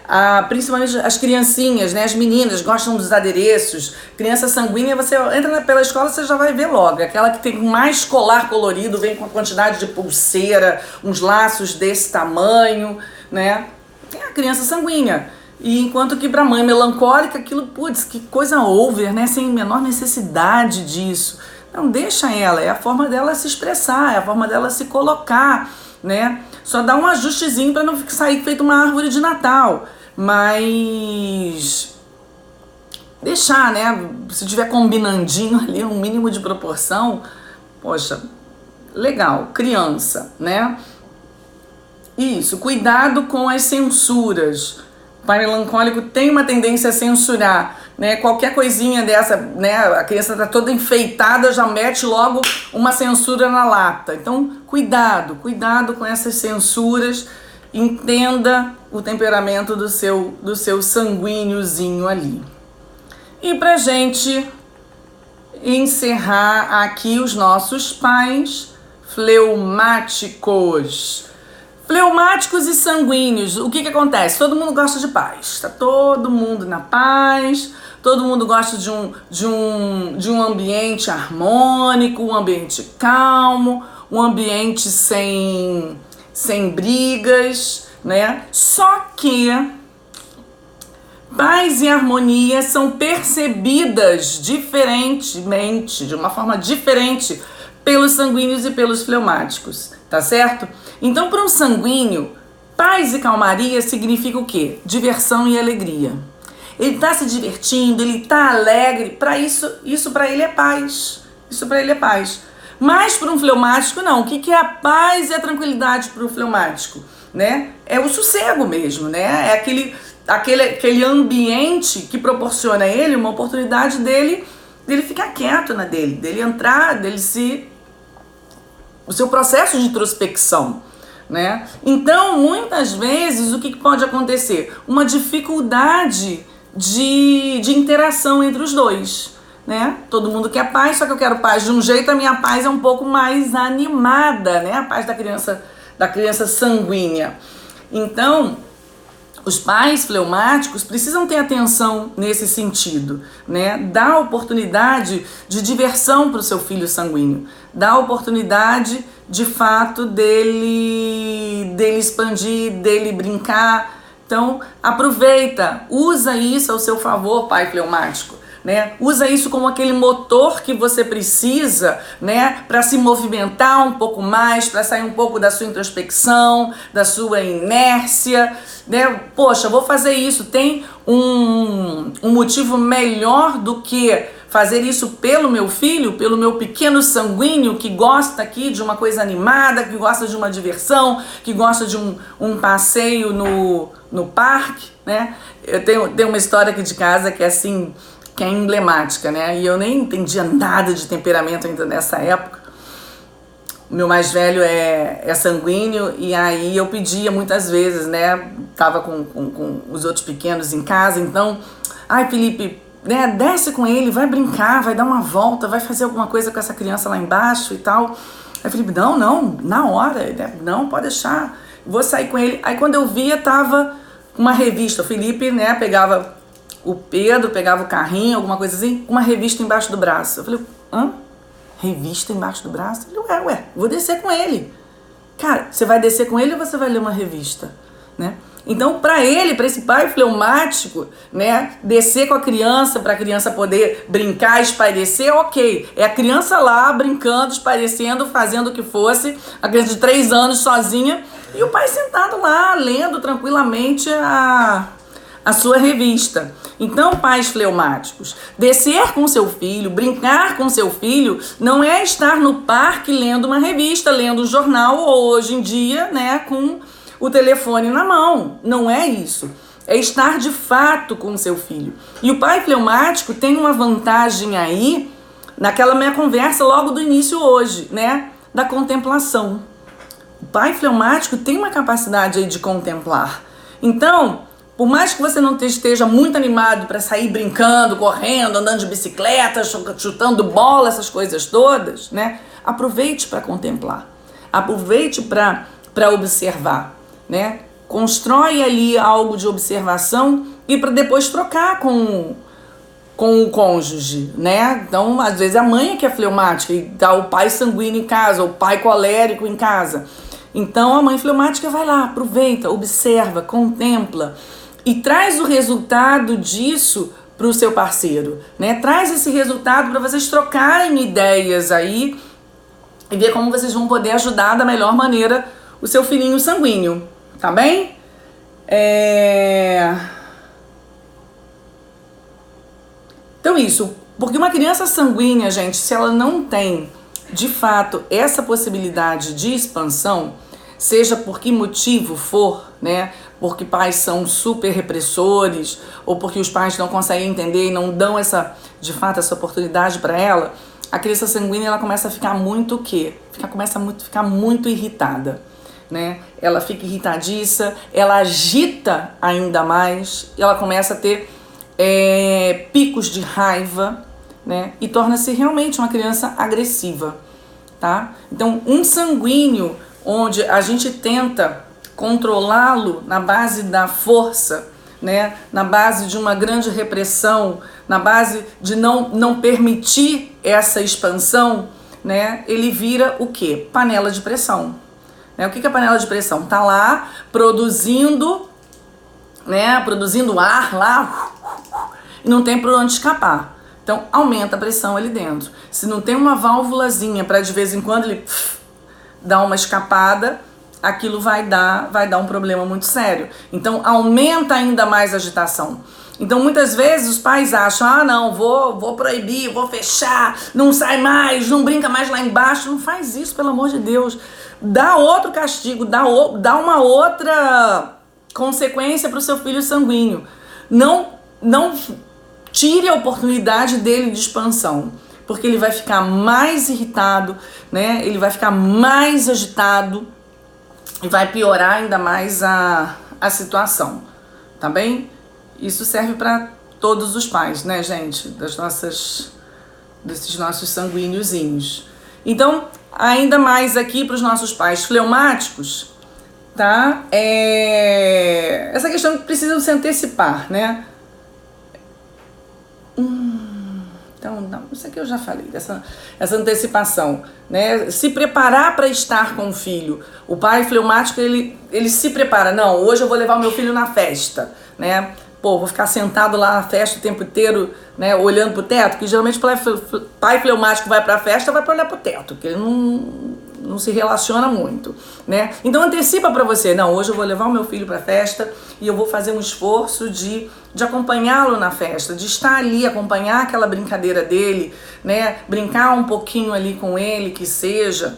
Principalmente as criancinhas, né? As meninas gostam dos adereços. Criança sanguínea, você entra pela escola, você já vai ver logo. Aquela que tem mais colar colorido, vem com a quantidade de pulseira, uns laços desse tamanho, né? É a criança sanguínea. E enquanto que para a mãe melancólica, aquilo, putz, que coisa over, né? Sem menor necessidade disso. Não, deixa ela, é a forma dela se expressar, é a forma dela se colocar, né? Só dá um ajustezinho para não sair feito uma árvore de Natal, mas deixar, né? Se tiver combinandinho ali, um mínimo de proporção, poxa, legal, criança, né? Isso, cuidado com as censuras. O pai melancólico tem uma tendência a censurar, né? Qualquer coisinha dessa, né? A criança tá toda enfeitada, já mete logo uma censura na lata. Então, cuidado com essas censuras. Entenda o temperamento do seu sanguíniozinho ali. E pra gente encerrar aqui os nossos pais fleumáticos. Fleumáticos e sanguíneos, o que acontece? Todo mundo gosta de paz, tá todo mundo na paz, todo mundo gosta de um ambiente harmônico, um ambiente calmo, um ambiente sem brigas, né? Só que paz e harmonia são percebidas diferentemente, de uma forma diferente, pelos sanguíneos e pelos fleumáticos, tá certo? Então, para um sanguíneo, paz e calmaria significa o quê? Diversão e alegria. Ele está se divertindo, ele está alegre, para isso para ele é paz. Isso para ele é paz. Mas para um fleumático, não. O que é a paz e a tranquilidade para o fleumático? Né? É o sossego mesmo, né? É aquele ambiente que proporciona a ele uma oportunidade dele ficar quieto na dele entrar, o seu processo de introspecção, né? Então, muitas vezes, o que pode acontecer? Uma dificuldade de interação entre os dois, né? Todo mundo quer paz, só que eu quero paz de um jeito, a minha paz é um pouco mais animada, né? A paz da criança sanguínea. Então, os pais fleumáticos precisam ter atenção nesse sentido, né? Dá oportunidade de diversão para o seu filho sanguíneo, dá oportunidade, de fato, dele expandir, dele brincar. Então, aproveita, usa isso ao seu favor, pai fleumático, né? Usa isso como aquele motor que você precisa, né, para se movimentar um pouco mais, para sair um pouco da sua introspecção, da sua inércia, né? Poxa, vou fazer isso. Tem um motivo melhor do que fazer isso pelo meu filho, pelo meu pequeno sanguíneo que gosta aqui de uma coisa animada, que gosta de uma diversão, que gosta de um passeio no parque, né? Eu tenho uma história aqui de casa que é assim, que é emblemática, né? E eu nem entendia nada de temperamento ainda nessa época. O meu mais velho é sanguíneo e aí eu pedia muitas vezes, né? Tava com os outros pequenos em casa, então, ai, Felipe, né? Desce com ele, vai brincar, vai dar uma volta, vai fazer alguma coisa com essa criança lá embaixo e tal. Aí Felipe, não, na hora, né? Não, pode deixar, vou sair com ele. Aí quando eu via, tava uma revista, o Felipe, né? Pegava o Pedro, pegava o carrinho, alguma coisa assim, com uma revista embaixo do braço. Eu falei, hã? Revista embaixo do braço? Eu falei, ué, vou descer com ele. Cara, você vai descer com ele ou você vai ler uma revista, né? Então, para esse pai fleumático, né, descer com a criança, para a criança poder brincar, espairecer, ok. É a criança lá brincando, espairecendo, fazendo o que fosse, a criança de 3 anos sozinha, e o pai sentado lá, lendo tranquilamente a sua revista. Então, pais fleumáticos, descer com seu filho, brincar com seu filho, não é estar no parque lendo uma revista, lendo um jornal, ou hoje em dia, né, com o telefone na mão. Não é isso. é estar de fato com o seu filho. E o pai fleumático tem uma vantagem aí, naquela minha conversa logo do início hoje, né? Da contemplação. O pai fleumático tem uma capacidade aí de contemplar. Então, por mais que você não esteja muito animado para sair brincando, correndo, andando de bicicleta, chutando bola, essas coisas todas, né? Aproveite para contemplar. Aproveite para observar, né? Constrói ali algo de observação e para depois trocar com o cônjuge, né? Então, às vezes a mãe é que é fleumática e dá o pai sanguíneo em casa, o pai colérico em casa. Então, a mãe fleumática vai lá, aproveita, observa, contempla e traz o resultado disso para o seu parceiro, né? Traz esse resultado para vocês trocarem ideias aí e ver como vocês vão poder ajudar da melhor maneira o seu filhinho sanguíneo, tá bem? Então isso, porque uma criança sanguínea, gente, se ela não tem, de fato, essa possibilidade de expansão, seja por que motivo for, né? Porque pais são super repressores, ou porque os pais não conseguem entender e não dão de fato, essa oportunidade para ela, a criança sanguínea ela começa a ficar muito o quê? Começa a ficar muito irritada, né? Ela fica irritadiça, ela agita ainda mais, ela começa a ter picos de raiva, né? E torna-se realmente uma criança agressiva, tá? Então, um sanguíneo onde a gente tenta controlá-lo na base da força, né? Na base de uma grande repressão, na base de não permitir essa expansão, né? Ele vira o quê? Panela de pressão. Né? O que é panela de pressão? Tá lá produzindo, né? Produzindo ar lá e não tem por onde escapar. Então aumenta a pressão ali dentro. Se não tem uma válvulazinha para de vez em quando ele dar uma escapada, aquilo vai dar um problema muito sério. Então aumenta ainda mais a agitação. Então muitas vezes os pais acham, não, vou proibir, vou fechar, não sai mais, não brinca mais lá embaixo. Não faz isso, pelo amor de Deus. Dá outro castigo, dá uma outra consequência para o seu filho sanguíneo. Não tire a oportunidade dele de expansão, porque ele vai ficar mais irritado, né? Ele vai ficar mais agitado e vai piorar ainda mais a situação, tá bem? Isso serve para todos os pais, né, gente? Desses nossos sanguíniozinhos. Então, ainda mais aqui para os nossos pais fleumáticos, tá? Essa questão que precisam se antecipar, né? Então, não, isso aqui eu já falei, essa antecipação, né? Se preparar para estar com o filho. O pai fleumático, ele se prepara. Não, hoje eu vou levar o meu filho na festa, né? Pô, vou ficar sentado lá na festa o tempo inteiro, né? Olhando pro teto, que geralmente o pai fleumático vai pra festa, vai pra olhar pro teto, porque ele não se relaciona muito, né? Então antecipa para você, não, hoje eu vou levar o meu filho para a festa e eu vou fazer um esforço de acompanhá-lo na festa, de estar ali, acompanhar aquela brincadeira dele, né? Brincar um pouquinho ali com ele, que seja.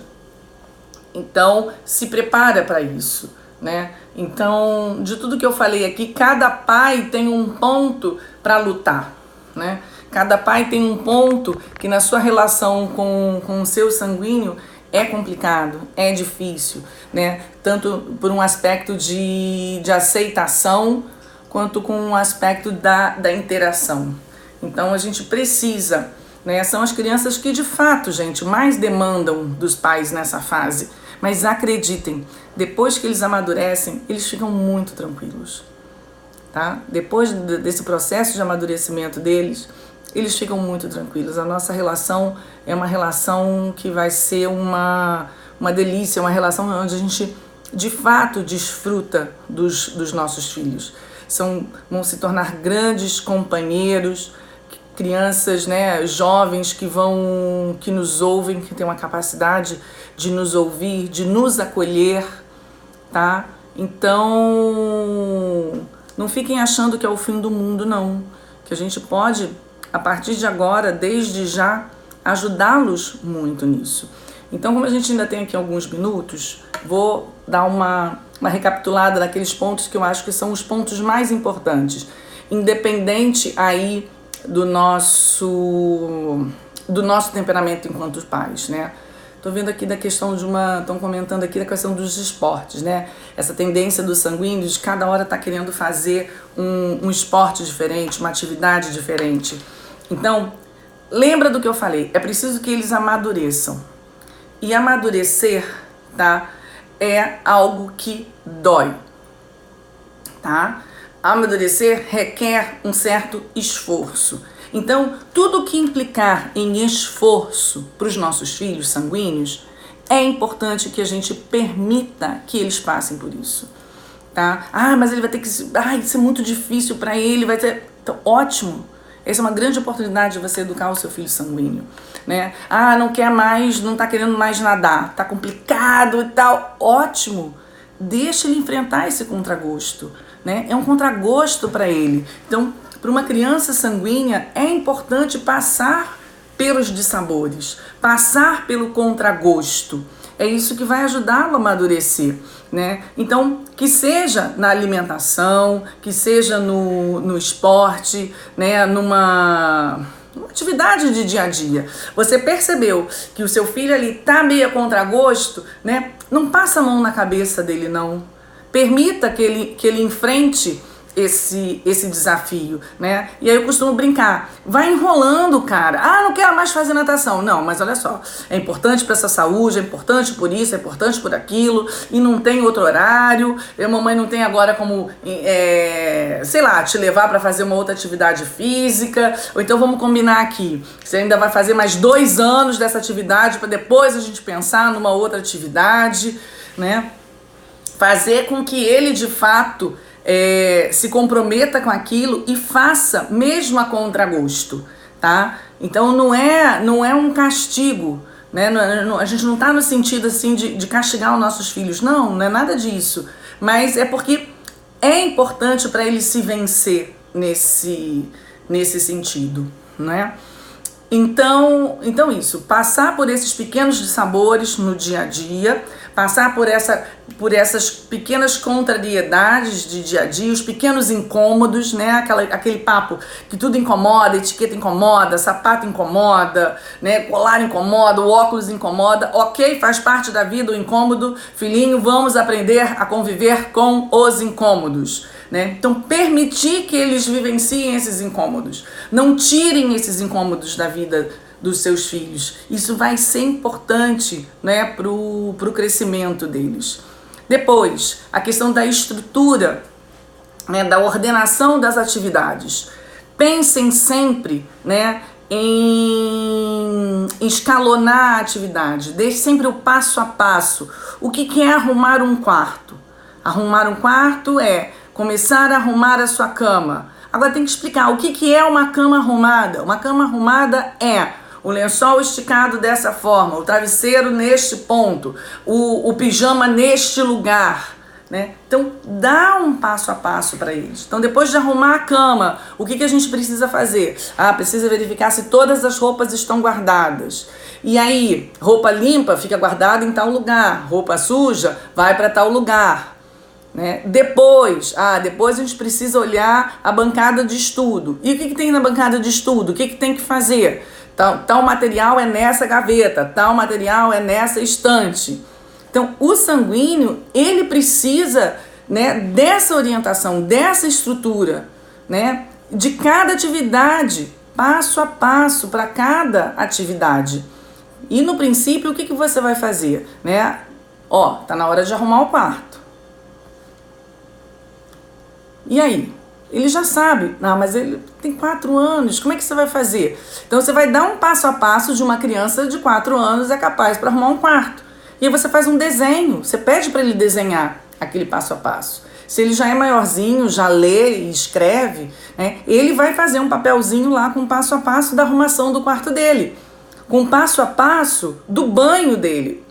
Então, se prepara para isso, né? Então, de tudo que eu falei aqui, cada pai tem um ponto para lutar, né? Cada pai tem um ponto que na sua relação com o seu sanguíneo é complicado, é difícil, né? Tanto por um aspecto de aceitação, quanto com um aspecto da interação. Então a gente precisa, né? São as crianças que de fato, gente, mais demandam dos pais nessa fase. Mas acreditem, depois que eles amadurecem, eles ficam muito tranquilos, tá? Depois desse processo de amadurecimento deles, eles ficam muito tranquilos. A nossa relação é uma relação que vai ser uma delícia, uma relação onde a gente, de fato, desfruta dos nossos filhos. Vão se tornar grandes companheiros, crianças, né, jovens que nos ouvem, que têm uma capacidade de nos ouvir, de nos acolher, tá? Então, não fiquem achando que é o fim do mundo, não. Que a gente pode, a partir de agora, desde já, ajudá-los muito nisso. Então, como a gente ainda tem aqui alguns minutos, vou dar uma recapitulada daqueles pontos que eu acho que são os pontos mais importantes, independente aí do nosso temperamento enquanto pais, né? Tô vendo aqui da questão estão comentando aqui da questão dos esportes, né? Essa tendência do sanguíneo de cada hora tá querendo fazer um esporte diferente, uma atividade diferente. Então, lembra do que eu falei, é preciso que eles amadureçam. E amadurecer, tá? É algo que dói, tá? Amadurecer requer um certo esforço. Então, tudo que implicar em esforço para os nossos filhos sanguíneos, é importante que a gente permita que eles passem por isso, tá? Ah, mas ele vai ter que... isso é muito difícil para ele, vai ter... Então, ótimo. Essa é uma grande oportunidade de você educar o seu filho sanguíneo, né? Ah, não quer mais, não tá querendo mais nadar, tá complicado e tal. Ótimo. Deixa ele enfrentar esse contragosto, né? É um contragosto para ele. Então, para uma criança sanguínea, é importante passar pelos dissabores, passar pelo contragosto. É isso que vai ajudá-lo a amadurecer, né? Então, que seja na alimentação, que seja no esporte, né? Numa atividade de dia a dia. Você percebeu que o seu filho ali tá meio a contragosto, né? Não passa a mão na cabeça dele, não. Permita que ele enfrente esse desafio, né? E aí eu costumo brincar, vai enrolando, cara. Ah, não quero mais fazer natação. Não, mas olha só, é importante para essa saúde, é importante por isso, é importante por aquilo, e não tem outro horário, e a mamãe não tem agora como, sei lá, te levar para fazer uma outra atividade física, ou então vamos combinar aqui, você ainda vai fazer mais 2 anos dessa atividade para depois a gente pensar numa outra atividade, né? Fazer com que ele, de fato, se comprometa com aquilo e faça mesmo a contragosto, tá? Então não é um castigo, né? A gente não tá no sentido assim de castigar os nossos filhos, não é nada disso, mas é porque é importante para ele se vencer nesse sentido, né? Então isso, passar por esses pequenos dissabores no dia a dia, passar por essas pequenas contrariedades de dia a dia, os pequenos incômodos, né? Aquele papo que tudo incomoda, etiqueta incomoda, sapato incomoda, né? Colar incomoda, o óculos incomoda. Ok, faz parte da vida o incômodo. Filhinho, vamos aprender a conviver com os incômodos, né? Então, permitir que eles vivenciem esses incômodos. Não tirem esses incômodos da vida dos seus filhos. Isso vai ser importante, né, pro crescimento deles. Depois, a questão da estrutura, né, da ordenação das atividades. Pensem sempre, né, em escalonar a atividade. Deixe sempre o passo a passo. O que é arrumar um quarto? Arrumar um quarto é começar a arrumar a sua cama. Agora tem que explicar o que é uma cama arrumada. Uma cama arrumada é o lençol esticado dessa forma, o travesseiro neste ponto, o pijama neste lugar, né? Então, dá um passo a passo para eles. Então, depois de arrumar a cama, o que a gente precisa fazer? Precisa verificar se todas as roupas estão guardadas. E aí, roupa limpa fica guardada em tal lugar, roupa suja vai para tal lugar, né? Depois a gente precisa olhar a bancada de estudo. E o que tem na bancada de estudo? O que tem que fazer? Tal material é nessa gaveta, tal material é nessa estante. Então, o sanguíneo, ele precisa, né, dessa orientação, dessa estrutura, né, de cada atividade, passo a passo para cada atividade. E no princípio, o que você vai fazer? Né? Tá na hora de arrumar o quarto. E aí? Ele já sabe, mas ele tem 4 anos, como é que você vai fazer? Então você vai dar um passo a passo de uma criança de 4 anos é capaz para arrumar um quarto. E aí você faz um desenho, você pede para ele desenhar aquele passo a passo. Se ele já é maiorzinho, já lê e escreve, né, ele vai fazer um papelzinho lá com passo a passo da arrumação do quarto dele, com passo a passo do banho dele.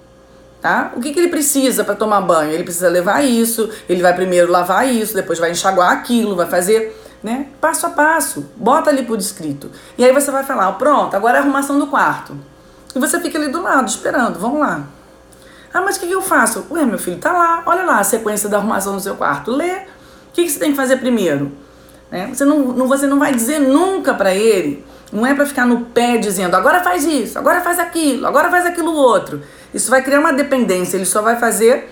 Tá? O que ele precisa para tomar banho? Ele precisa levar isso, ele vai primeiro lavar isso, depois vai enxaguar aquilo, vai fazer, né, passo a passo, bota ali por escrito. E aí você vai falar, pronto, agora é a arrumação do quarto. E você fica ali do lado esperando, vamos lá. Ah, mas o que eu faço? Ué, meu filho, tá lá, olha lá a sequência da arrumação no seu quarto, lê. O que você tem que fazer primeiro? Né? Você não vai dizer nunca para ele, não é para ficar no pé dizendo, agora faz isso, agora faz aquilo outro. Isso vai criar uma dependência, ele só vai fazer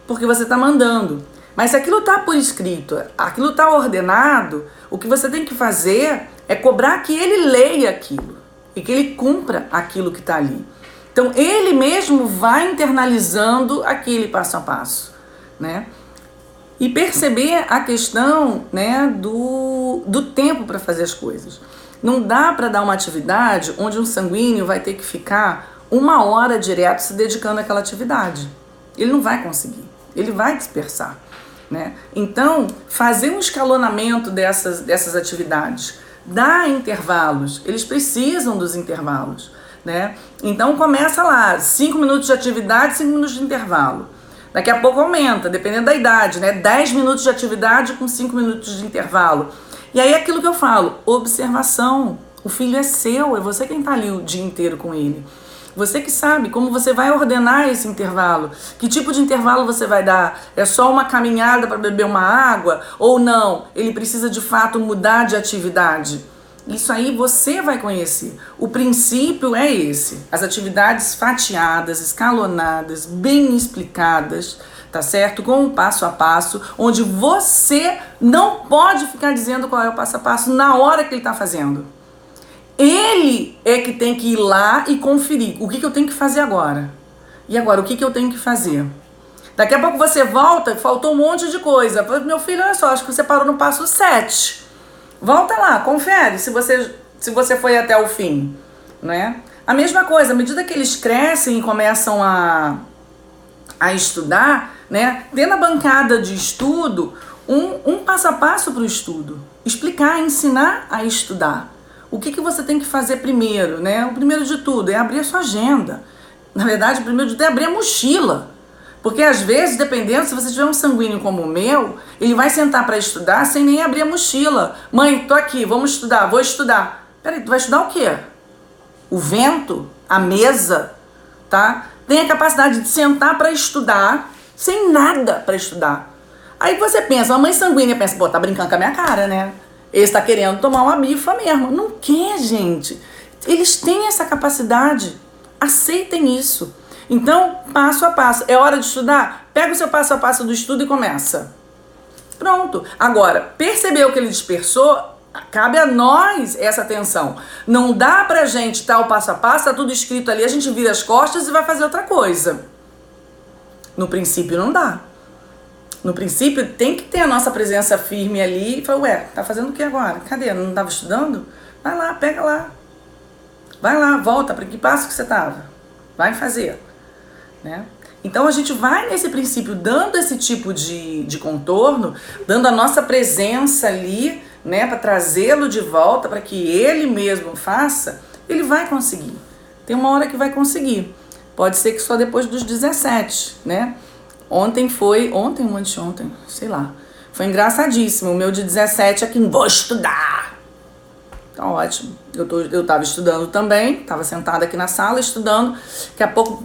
porque você está mandando. Mas se aquilo está por escrito, aquilo está ordenado, o que você tem que fazer é cobrar que ele leia aquilo e que ele cumpra aquilo que está ali. Então, ele mesmo vai internalizando aquele passo a passo, né? E perceber a questão, né, do tempo para fazer as coisas. Não dá para dar uma atividade onde um sanguíneo vai ter que ficar 1 hora direto se dedicando àquela atividade. Ele não vai conseguir, ele vai dispersar, né? Então, fazer um escalonamento dessas atividades, dar intervalos, eles precisam dos intervalos, né? Então, começa lá, 5 minutos de atividade, 5 minutos de intervalo. Daqui a pouco aumenta, dependendo da idade, né? 10 minutos de atividade com 5 minutos de intervalo. E aí aquilo que eu falo, observação. O filho é seu, é você quem está ali o dia inteiro com ele. Você que sabe como você vai ordenar esse intervalo. Que tipo de intervalo você vai dar? É só uma caminhada para beber uma água? Ou não? Ele precisa de fato mudar de atividade? Isso aí você vai conhecer. O princípio é esse. As atividades fatiadas, escalonadas, bem explicadas, tá certo? Com um passo a passo, onde você não pode ficar dizendo qual é o passo a passo na hora que ele está fazendo. Ele é que tem que ir lá e conferir. O que eu tenho que fazer agora? E agora, o que eu tenho que fazer? Daqui a pouco você volta, faltou um monte de coisa. Meu filho, olha só, acho que você parou no passo 7. Volta lá, confere se você foi até o fim, né? A mesma coisa, à medida que eles crescem e começam a estudar, né? Ter na bancada de estudo um passo a passo para o estudo. Explicar, ensinar a estudar. O que você tem que fazer primeiro, né? O primeiro de tudo é abrir a sua agenda. Na verdade, o primeiro de tudo é abrir a mochila. Porque às vezes, dependendo, se você tiver um sanguíneo como o meu, ele vai sentar para estudar sem nem abrir a mochila. Mãe, tô aqui, vamos estudar, vou estudar. Peraí, tu vai estudar o quê? O vento? A mesa? Tá? Tem a capacidade de sentar para estudar sem nada para estudar. Aí você pensa, a mãe sanguínea pensa, pô, tá brincando com a minha cara, né? Ele está querendo tomar uma bifa mesmo. Não quer, gente. Eles têm essa capacidade. Aceitem isso. Então, passo a passo. É hora de estudar? Pega o seu passo a passo do estudo e começa. Pronto. Agora, percebeu que ele dispersou? Cabe a nós essa atenção. Não dá pra gente estar o passo a passo, tá tudo escrito ali, a gente vira as costas e vai fazer outra coisa. No princípio não dá. No princípio tem que ter a nossa presença firme ali e falar, ué, tá fazendo o que agora? Cadê? Não estava estudando? Vai lá, pega lá. Vai lá, volta, para que passo que você estava? Vai fazer. Né? Então a gente vai nesse princípio dando esse tipo de contorno, dando a nossa presença ali, né, para trazê-lo de volta, para que ele mesmo faça, ele vai conseguir. Tem uma hora que vai conseguir. Pode ser que só depois dos 17, né? Ontem ou anteontem, sei lá. Foi engraçadíssimo. O meu de 17 é que vou estudar. Tá ótimo. Eu tava estudando também, tava sentada aqui na sala estudando. Daqui a pouco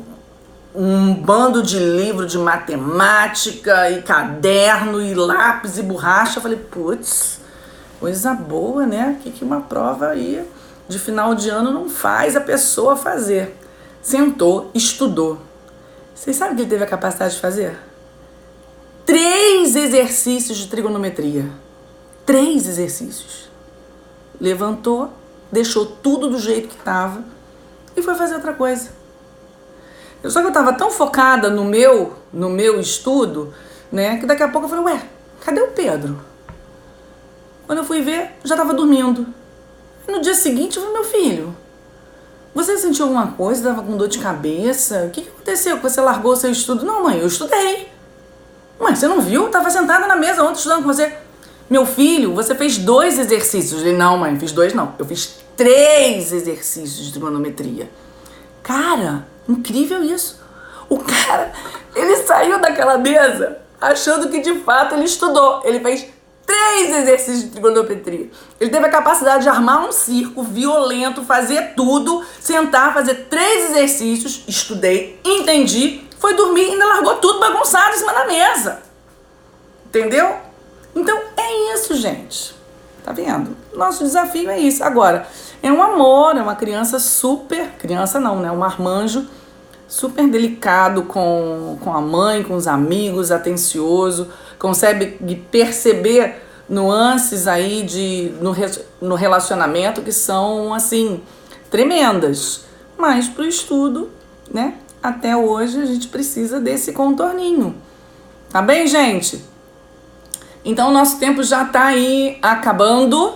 um bando de livro de matemática e caderno e lápis e borracha. Eu falei, putz, coisa boa, né? Que uma prova aí de final de ano não faz a pessoa fazer. Sentou, estudou. Vocês sabem o que ele teve a capacidade de fazer? 3 exercícios de trigonometria. 3 exercícios. Levantou, deixou tudo do jeito que estava e foi fazer outra coisa. Só que eu estava tão focada no meu estudo, né, que daqui a pouco eu falei, ué, cadê o Pedro? Quando eu fui ver, já estava dormindo. E no dia seguinte eu falei, meu filho, você sentiu alguma coisa? Estava com dor de cabeça? O que aconteceu que você largou o seu estudo? Não, mãe, eu estudei. Mãe, você não viu? Eu estava sentada na mesa ontem estudando com você. Meu filho, você fez 2 exercícios. Ele, não, mãe, fiz 2 não. Eu fiz 3 exercícios de trigonometria. Cara, incrível isso. O cara, ele saiu daquela mesa achando que de fato ele estudou. Ele fez 3 exercícios de trigonometria. Ele teve a capacidade de armar um circo violento, fazer tudo, sentar, fazer 3 exercícios, estudei, entendi, foi dormir e ainda largou tudo bagunçado em cima da mesa. Entendeu? Então é isso, gente. Tá vendo? Nosso desafio é isso. Agora, é um amor, é uma criança super... Criança não, né? Um marmanjo super delicado com a mãe, com os amigos, atencioso, consegue perceber nuances aí no relacionamento que são, assim, tremendas. Mas pro estudo, né? Até hoje a gente precisa desse contorninho. Tá bem, gente? Então o nosso tempo já tá aí acabando,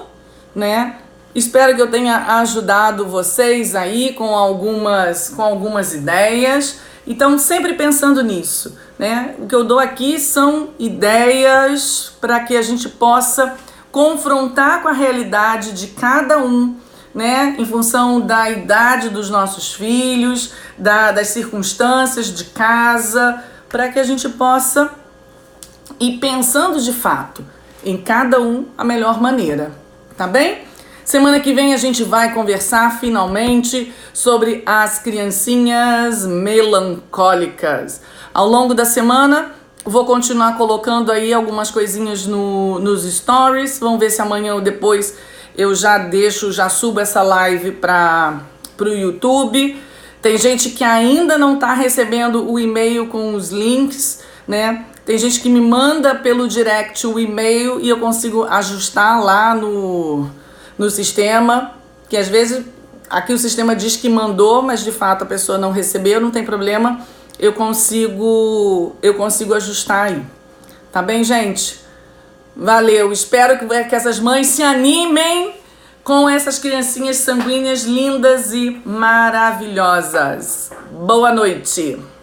né? Espero que eu tenha ajudado vocês aí com algumas ideias. Então, sempre pensando nisso, né? O que eu dou aqui são ideias para que a gente possa confrontar com a realidade de cada um, né? Em função da idade dos nossos filhos, das circunstâncias de casa, para que a gente possa ir pensando de fato em cada um a melhor maneira, tá bem? Semana que vem a gente vai conversar finalmente sobre as criancinhas melancólicas. Ao longo da semana vou continuar colocando aí algumas coisinhas nos stories. Vamos ver se amanhã ou depois eu já subo essa live para o YouTube. Tem gente que ainda não está recebendo o e-mail com os links, né? Tem gente que me manda pelo direct o e-mail e eu consigo ajustar lá no sistema, que às vezes aqui o sistema diz que mandou, mas de fato a pessoa não recebeu, não tem problema, eu consigo ajustar aí. Tá bem, gente? Valeu, espero que essas mães se animem com essas criancinhas sanguíneas lindas e maravilhosas. Boa noite!